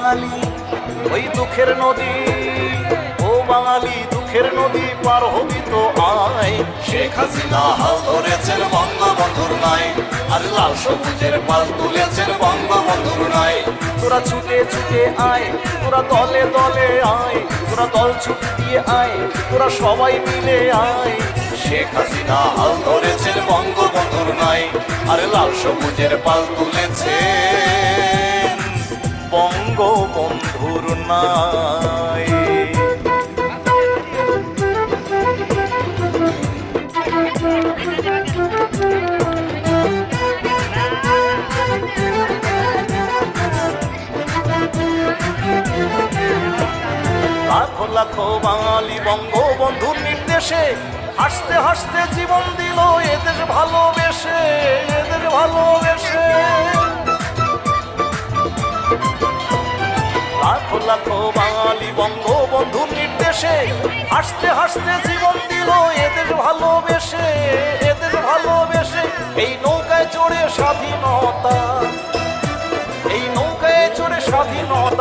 বাঙালি ওই দুঃখের নদী, ও বাঙালি দুঃখের নদী পার হবি তো আয়। শেখ হাসিনা হাল ধরেছেন বঙ্গবন্ধুর নাই, আর লাল সবুজের পাল তুলেছেন বঙ্গবন্ধুর নাই। তোরা ছুটে ছুটে আয়, তোরা দলে দলে আয়, তোরা দল ছুট দিয়ে আয়, তোরা সবাই মিলে আয়। শেখ হাসিনা হাল ধরেছেন বঙ্গবন্ধুর নাই, আর লাল সবুজের পাল তুলেছেন বঙ্গবন্ধুর নাই। লাখো লাখো বাঙালি বঙ্গবন্ধুর নির্দেশে হাসতে হাসতে জীবন দিল এদের ভালোবেসে, এদের ভালোবেসে। লাখো লাখো বাঙালি বঙ্গবন্ধুর নির্দেশে হাসতে হাসতে জীবন দিল এদের ভালোবেসে, এদের ভালোবেসে। এই নৌকায় চড়ে স্বাধীনতা, এই নৌকায় চড়ে স্বাধীনতা